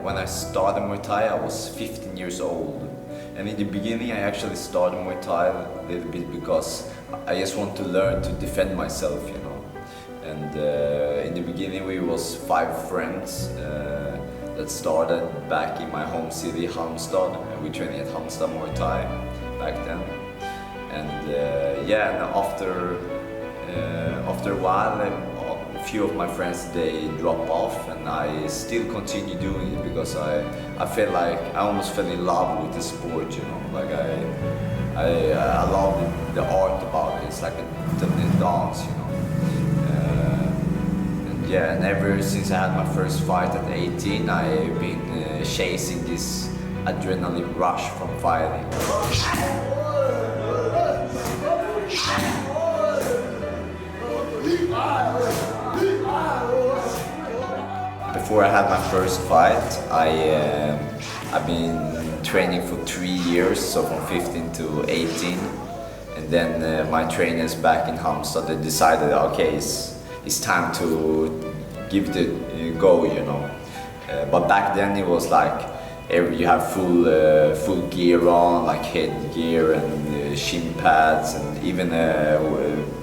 When I started Muay Thai, I was 15 years old. And in the beginning, I actually started Muay Thai a little bit because I just want to learn to defend myself, you know. And in the beginning, we was 5 friends that started back in my home city, Halmstad. We trained at Halmstad Muay Thai back then. And yeah, and after a while, a few of my friends, they drop off, and I still continue doing it because I felt like I almost fell in love with the sport, you know. Like I love the art about it. It's like a dance, you know. And yeah, and ever since I had my first fight at 18, I've been chasing this adrenaline rush from fighting. Before I had my first fight, I've been training for 3 years, so from 15 to 18. And then my trainers back in Halmstad, they decided, okay, it's time to give it a go, you know. But back then it was like you have full gear on, like head gear and shin pads and even a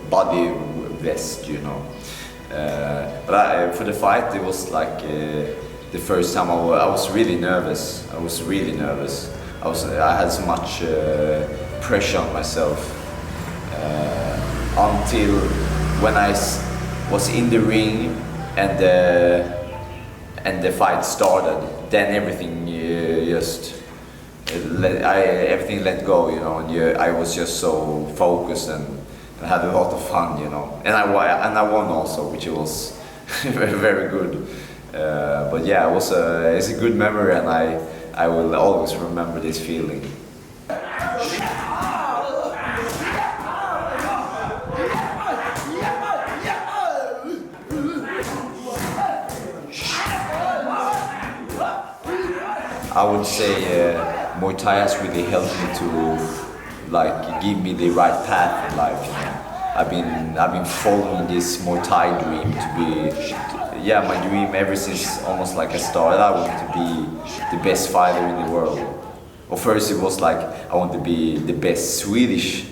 body vest, you know. But for the fight, it was like the first time I was really nervous. I had so much pressure on myself until when I was in the ring and the fight started. Then everything everything let go, you know. And I was just so focused and I had a lot of fun, you know, and I won also, which was very good. But yeah, it's a good memory, and I will always remember this feeling. I would say Muay Thai has really helped me to give me the right path in life, you know. I've been following this Muay Thai dream to be, yeah, my dream ever since almost like I started. I wanted to be the best fighter in the world. Well, first it was like I want to be the best Swedish,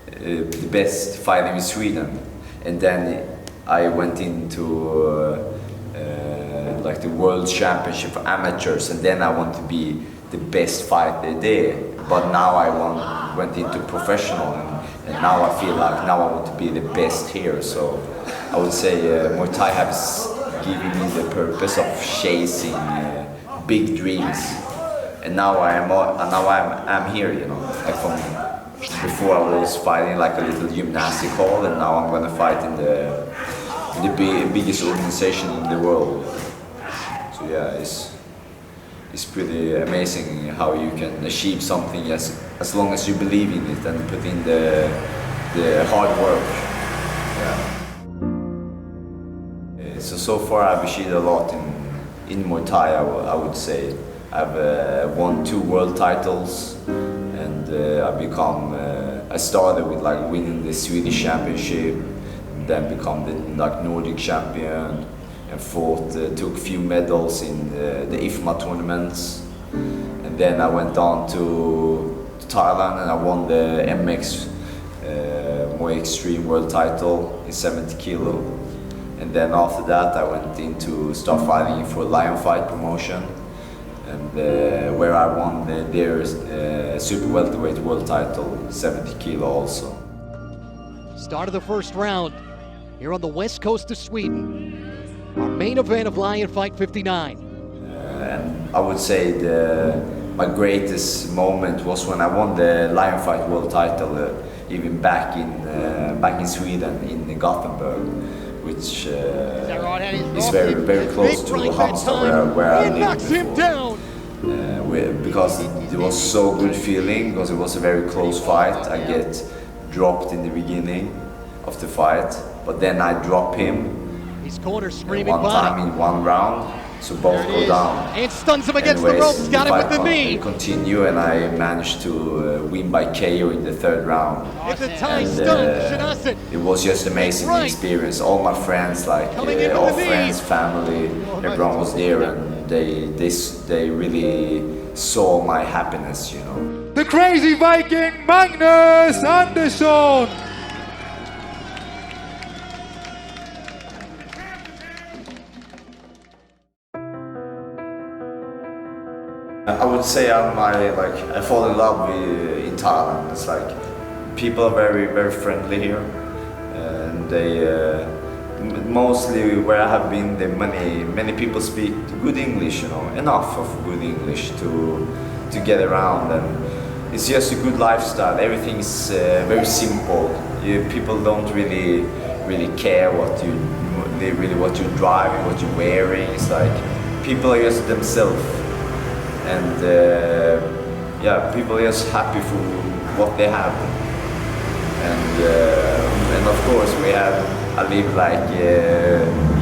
the best fighter in Sweden, and then I went into like the World Championship for amateurs, and then I want to be the best fighter there. But now I went into professional, and now I feel like now I want to be the best here. So I would say Muay Thai has given me the purpose of chasing big dreams, and now I'm here, you know. Like from before I was fighting like a little gymnastic hall, and now I'm gonna fight in the biggest organization in the world. So yeah, it's pretty amazing how you can achieve something as long as you believe in it and put in the hard work. Yeah. So far I've achieved a lot in Muay Thai. I would say I've won 2 world titles, and I started with like winning the Swedish championship, then become the Nordic champion. And took a few medals in the IFMA tournaments, and then I went on to Thailand and I won the MX Muay Extreme world title in 70 kilo, and then after that I went into start fighting for Lion Fight promotion, and where I won their super welterweight world title 70 kilo also. Start of the first round here on the west coast of Sweden. Our main event of Lion Fight 59. And I would say my greatest moment was when I won the Lion Fight world title, even back in Sweden, in Gothenburg, which is very close to Halmstad, where I live before. Because it was so good feeling, because it was a very close fight. I get dropped in the beginning of the fight, but then I drop him. His corner screaming one time in one round, so both go down. And stuns him against the Anyways, ropes, got him with the knee. Continue, and I managed to win by KO in the third round. It's a Thai stun, it was just amazing experience. All my friends, like all friends, family, everyone was there, and they really saw my happiness, you know. The crazy Viking, Magnus Andersson! I would say I fall in love in Thailand. It's like people are very friendly here, and they mostly where I have been, many people speak good English, you know, enough of good English to get around, and it's just a good lifestyle. Everything is very simple. People don't really care what you're driving, what you're wearing. It's like people are just themselves. And people are just happy for what they have, and of course I live like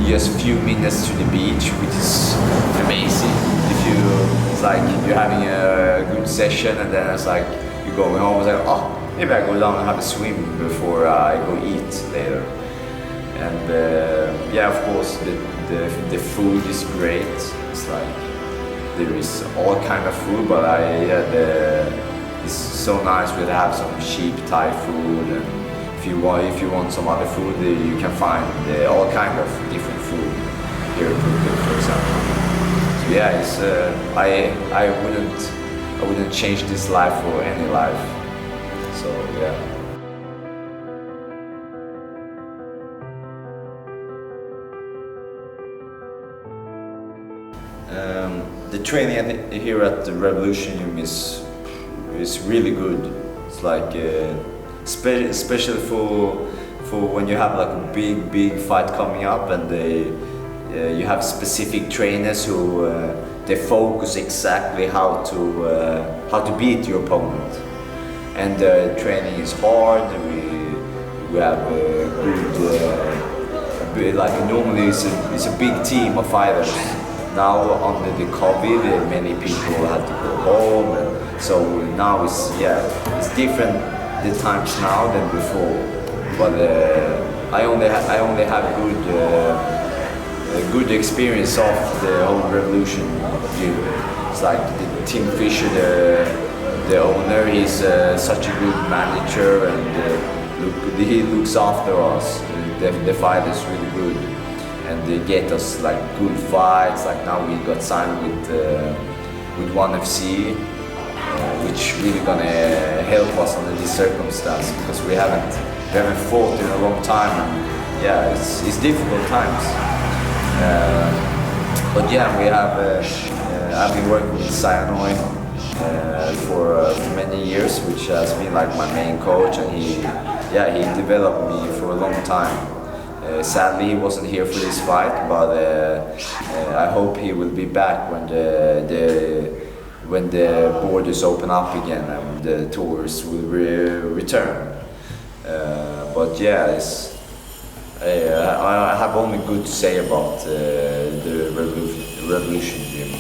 just a few minutes to the beach, which is amazing. It's like you're having a good session, and then it's like you're going home. It's like, oh, maybe I go down and have a swim before I go eat later. And of course the food is great. It's like there is all kind of food, but it's so nice to have some cheap Thai food, and if you want some other food, you can find all kind of different food here in Phuket, for example. So yeah, I wouldn't change this life for any life. So yeah. The training here at the Revolution Gym is really good. It's like especially for when you have like a big fight coming up, and you have specific trainers who they focus exactly how to beat your opponent. And the training is hard. We have good like normally it's a big team of fighters. Now under the COVID, many people had to go home, and so now it's different the times now than before. But I only have good experience of the whole Revolution gym. It's like Tim Fisher, the owner. He's such a good manager, and he looks after us. The fight is really good. And they get us like good fights. Like now we got signed with ONE FC, which really gonna help us under this circumstance, because we haven't fought in a long time, and yeah, it's difficult times. But yeah, we have. I've been working with Sayanoi for many years, which has been like my main coach, and he developed me for a long time. Sadly, he wasn't here for this fight, but I hope he will be back when the borders open up again and the tourists will return. But yeah, I have only good to say about the Revolution Gym.